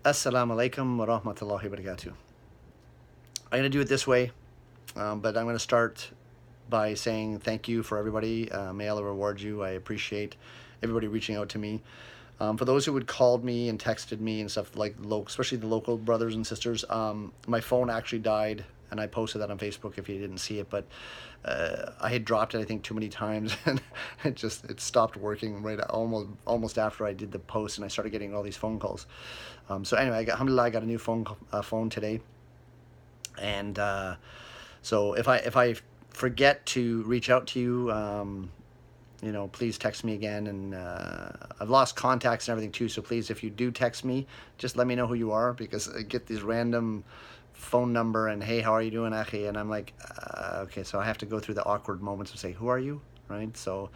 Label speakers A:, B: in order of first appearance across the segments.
A: Assalamu alaikum wa rahmatullahi wa barakatuh. I'm going to do it this way, but I'm going to start by saying thank you for everybody. May Allah reward you. I appreciate everybody reaching out to me. For those who had called me and texted me and stuff, like especially the local brothers and sisters, my phone actually died, and I posted that on Facebook if you didn't see it. But I had dropped it, I think, too many times, and it stopped working right almost after I did the post, and I started getting all these phone calls. So anyway, alhamdulillah, I got a new phone today, and so if I forget to reach out to you, please text me again. And I've lost contacts and everything too, so please, if you do text me, just let me know who you are, because I get these random phone number and, hey, how are you doing, akhi? And I'm like, okay, so I have to go through the awkward moments of say, who are you, right? So,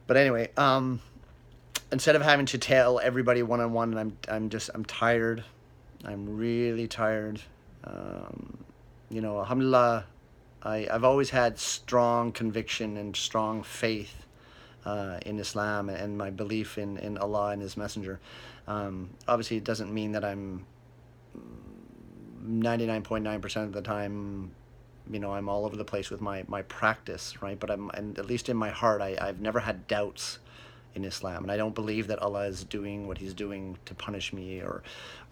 A: but anyway, instead of having to tell everybody one on one, and I'm tired. I'm really tired. Alhamdulillah, I've always had strong conviction and strong faith in Islam and my belief in Allah and His Messenger. Obviously, it doesn't mean that I'm 99.9% of the time, I'm all over the place with my practice, right? But and at least in my heart, I've never had doubts in Islam, and I don't believe that Allah is doing what He's doing to punish me or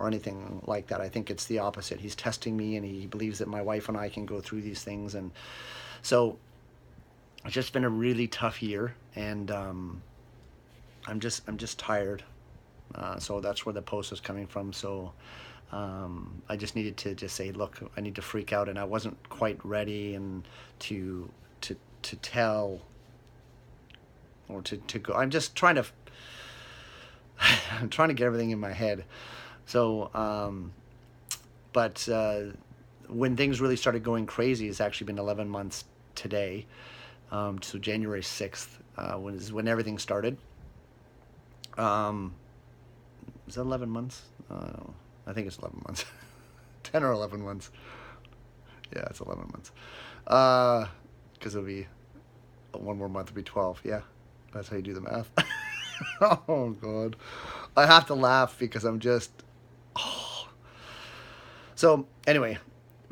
A: anything like that. I think it's the opposite. He's testing me, and He believes that my wife and I can go through these things. And so it's just been a really tough year, and I'm just tired. So that's where the post was coming from. So I just needed to just say, look, I need to freak out, and I wasn't quite ready and to tell or to go. I'm just trying to I'm trying to get everything in my head. So but when things really started going crazy, it's actually been 11 months today. So January 6th when everything started. Is that 11 months? I think it's 11 months. 10 or 11 months. Yeah, it's 11 months. Because it'll be one more month will be 12. Yeah, that's how you do the math. Oh, God. I have to laugh because I'm just... Oh. So, anyway,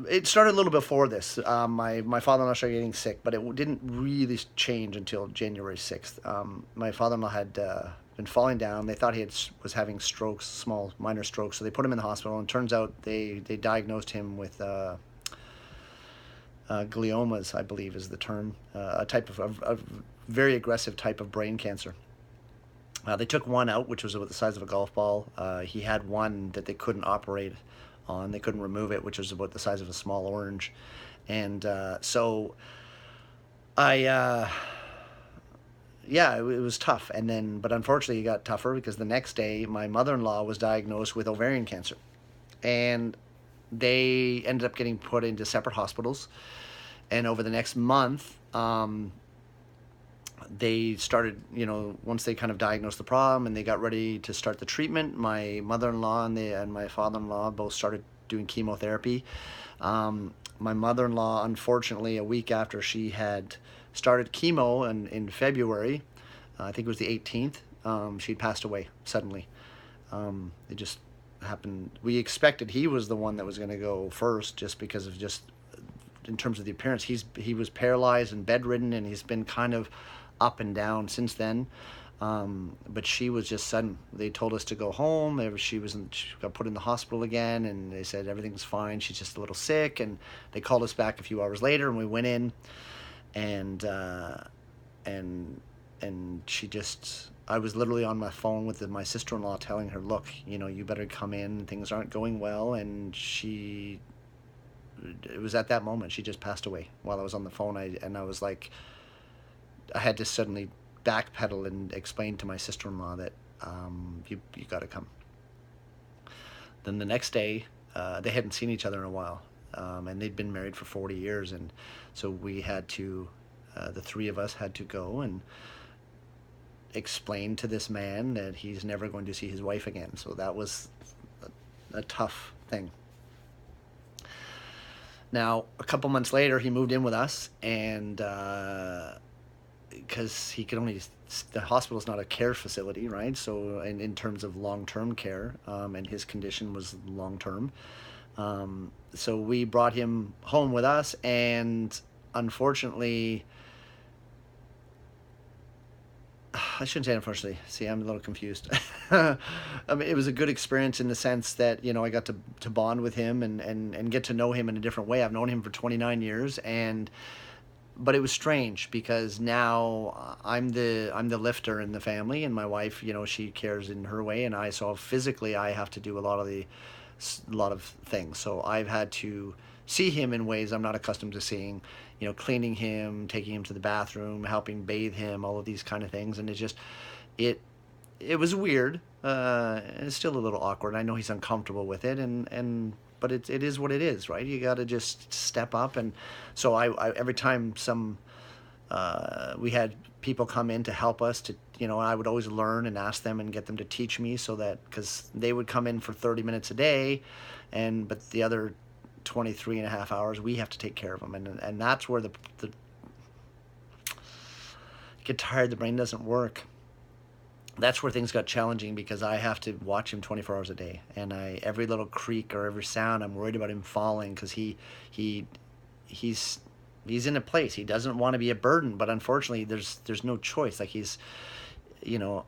A: it started a little before this. My father-in-law started getting sick, but it didn't really change until January 6th. My father-in-law had been falling down. They thought was having strokes, small, minor strokes, so they put him in the hospital, and it turns out they diagnosed him with gliomas, I believe is the term, a type of a very aggressive type of brain cancer. They took one out, which was about the size of a golf ball. He had one that they couldn't operate on. They couldn't remove it, which was about the size of a small orange. And so I... yeah, it was tough. And then, but unfortunately, it got tougher because the next day, my mother-in-law was diagnosed with ovarian cancer, and they ended up getting put into separate hospitals. And over the next month, they started, once they kind of diagnosed the problem and they got ready to start the treatment, my mother-in-law and my father-in-law both started doing chemotherapy. My mother-in-law, unfortunately, a week after she had started chemo in February, I think it was the 18th, she'd passed away suddenly. It just happened. We expected he was the one that was going to go first, just because of in terms of the appearance. He was paralyzed and bedridden, and he's been kind of up and down since then. But she was just sudden. They told us to go home. She got put in the hospital again, and they said everything's fine. She's just a little sick, and they called us back a few hours later, and we went in, and she just... I was literally on my phone with my sister-in-law telling her, look, you better come in. Things aren't going well, and it was at that moment she just passed away while I was on the phone. I was like, I had to suddenly backpedal and explain to my sister-in-law that you got to come. Then the next day, they hadn't seen each other in a while, and they'd been married for 40 years, and so we had to, the three of us had to go and explain to this man that he's never going to see his wife again. So that was a tough thing. Now, a couple months later, he moved in with us, and because he could only, the hospital is not a care facility, right? So in terms of long-term care, and his condition was long-term. So we brought him home with us, and unfortunately, I shouldn't say unfortunately. See, I'm a little confused. I mean, it was a good experience in the sense that, I got to bond with him and get to know him in a different way. I've known him for 29 years, but it was strange because now I'm the lifter in the family, and my wife, she cares in her way, and I so physically I have to do a lot of things. So I've had to see him in ways I'm not accustomed to seeing, cleaning him, taking him to the bathroom, helping bathe him, all of these kind of things. And it it was weird. It's still a little awkward. I know he's uncomfortable with it, but it is what it is, right? You got to just step up. And so I every time we had people come in to help us to, I would always learn and ask them and get them to teach me, so that, because they would come in for 30 minutes a day, but the other 23 and a half hours we have to take care of them. And that's where the get tired, the brain doesn't work. That's where things got challenging, because I have to watch him 24 hours a day, and every little creak or every sound, I'm worried about him falling, because he's in a place, he doesn't want to be a burden, but unfortunately there's no choice. Like, you know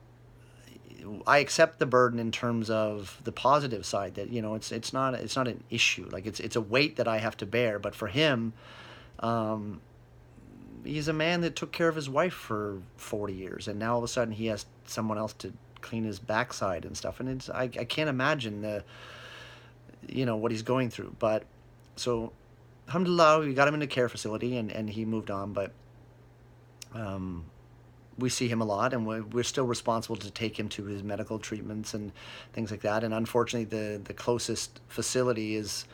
A: I accept the burden in terms of the positive side, that it's not an issue, like it's a weight that I have to bear. But for him, he's a man that took care of his wife for 40 years, and now all of a sudden he has someone else to clean his backside and stuff, and I can't imagine what he's going through. But so, alhamdulillah, we got him in a care facility, and he moved on. But we see him a lot, and we're still responsible to take him to his medical treatments and things like that. And unfortunately, the closest facility is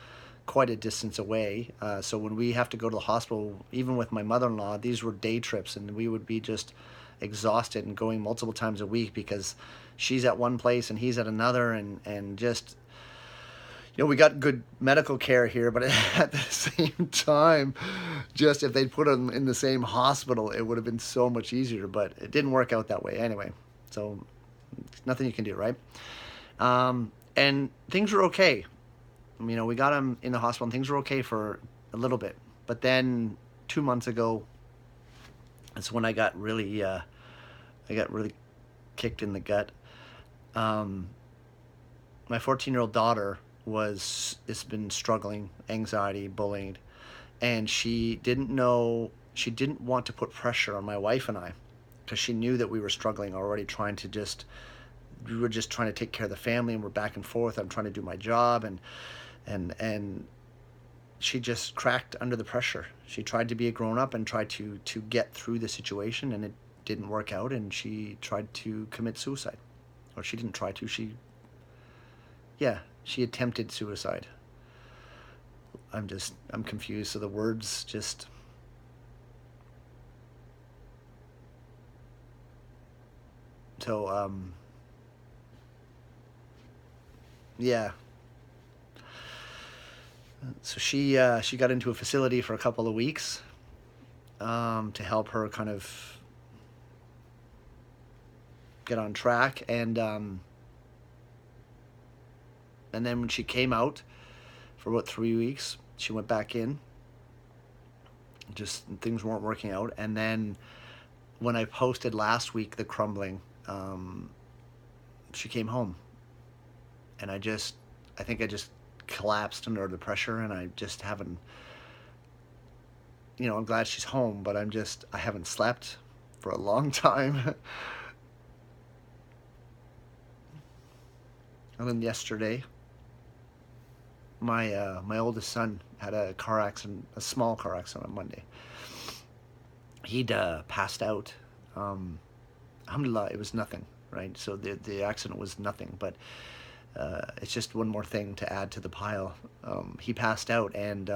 A: quite a distance away. So when we have to go to the hospital, even with my mother-in-law, these were day trips, and we would be just exhausted and going multiple times a week, because she's at one place and he's at another, and just, we got good medical care here, but at the same time, just if they'd put him in the same hospital, it would have been so much easier, but it didn't work out that way anyway. So nothing you can do, right? And things were okay. We got him in the hospital, and things were okay for a little bit. But then 2 months ago, that's when I got really kicked in the gut. My 14-year-old daughter has been struggling, anxiety, bullying, and she didn't want to put pressure on my wife and I, because she knew that we were struggling already, we were just trying to take care of the family, and we're back and forth. I'm trying to do my job, and she just cracked under the pressure. She tried to be a grown-up and tried to get through the situation, and it didn't work out, and she tried to commit suicide. Or she didn't try to, she attempted suicide. I'm confused, so the words just... So, So she got into a facility for a couple of weeks, to help her kind of get on track, and then when she came out for about 3 weeks, she went back in. Just things weren't working out, and then when I posted last week the crumbling, she came home, and I think I just collapsed under the pressure, and I just haven't, I'm glad she's home, but I haven't slept for a long time. And then yesterday, my oldest son had a car accident, a small car accident on Monday. He'd passed out. Alhamdulillah, it was nothing, right? So the accident was nothing, but it's just one more thing to add to the pile. He passed out, and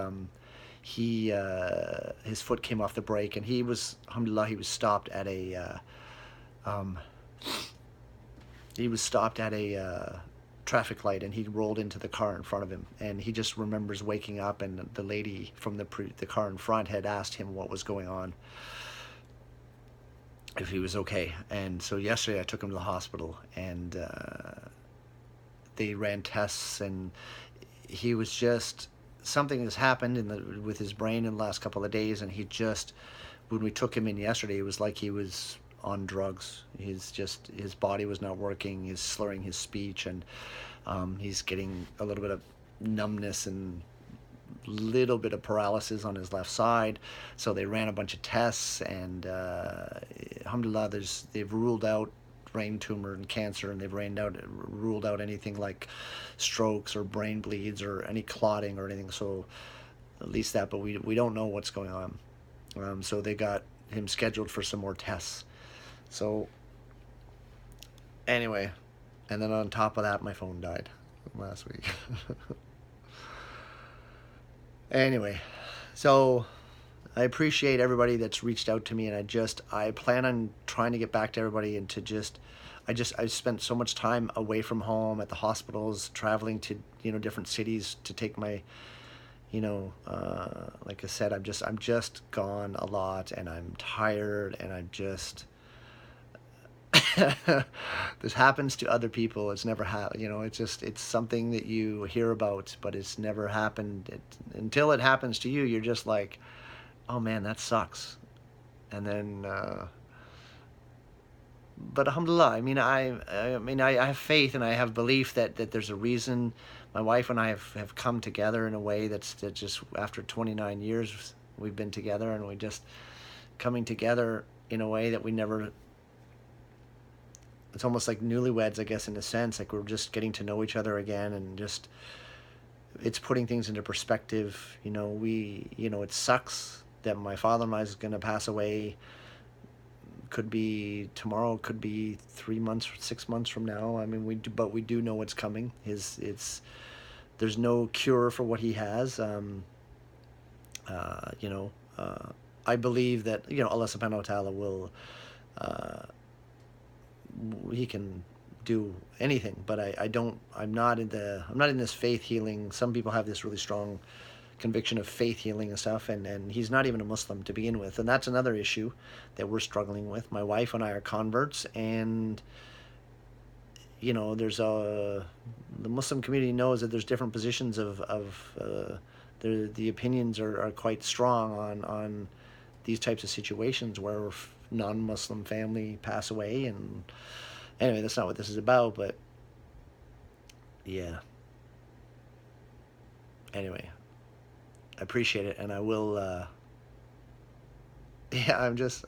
A: his foot came off the brake, and alhamdulillah, he was stopped at a traffic light, and he rolled into the car in front of him, and he just remembers waking up, and the lady from the car in front had asked him what was going on. if he was okay. And so yesterday I took him to the hospital, and they ran tests, and he was just, something has happened with his brain in the last couple of days, and he just, when we took him in yesterday, it was like he was on drugs. His body was not working. He's slurring his speech, and he's getting a little bit of numbness and little bit of paralysis on his left side. So they ran a bunch of tests, and alhamdulillah, they've ruled out brain tumor and cancer, and they've ruled out anything like strokes or brain bleeds or any clotting or anything. So at least that, but we don't know what's going on. So they got him scheduled for some more tests. So anyway, and then on top of that, my phone died last week. Anyway, so I appreciate everybody that's reached out to me, and I plan on trying to get back to everybody, and I spent so much time away from home at the hospitals, traveling to, different cities to take my, like I said, I'm just gone a lot, and I'm tired, and I'm just, this happens to other people. It's never it's something that you hear about, but it's never happened. Until it happens to you, you're just like, oh man, that sucks. And then, but alhamdulillah, I have faith, and I have belief that there's a reason. My wife and I have come together in a way that just, after 29 years we've been together, and we just coming together in a way that we never, it's almost like newlyweds, I guess, in a sense. Like, we're just getting to know each other again, and just, it's putting things into perspective. It sucks that my father-in-law is going to pass away. Could be tomorrow, could be 3 months, 6 months from now. But we do know what's coming. There's no cure for what he has. I believe that, Allah subhanahu wa ta'ala will, he can do anything, but I'm not in this faith healing. Some people have this really strong conviction of faith healing and stuff, and he's not even a Muslim to begin with, and that's another issue that we're struggling with. My wife and I are converts, and the Muslim community knows that there's different positions the opinions are quite strong on these types of situations where non-Muslim family pass away. And anyway, that's not what this is about, but yeah. Anyway, I appreciate it, and I will, yeah, I'm just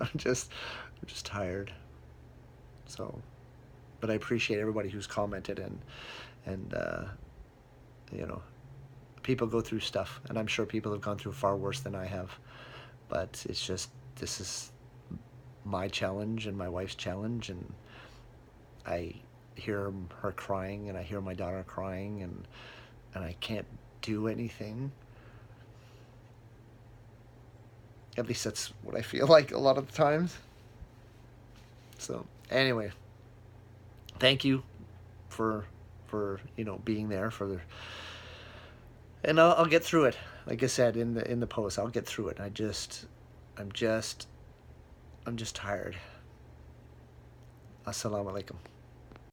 A: tired. So, but I appreciate everybody who's commented, and people go through stuff, and I'm sure people have gone through far worse than I have, but it's just, this is my challenge and my wife's challenge, and I hear her crying, and I hear my daughter crying, and I can't do anything. At least that's what I feel like a lot of the times. So anyway, thank you for being there and I'll get through it. Like I said in the post, I'll get through it. I'm just tired. Assalamu alaikum.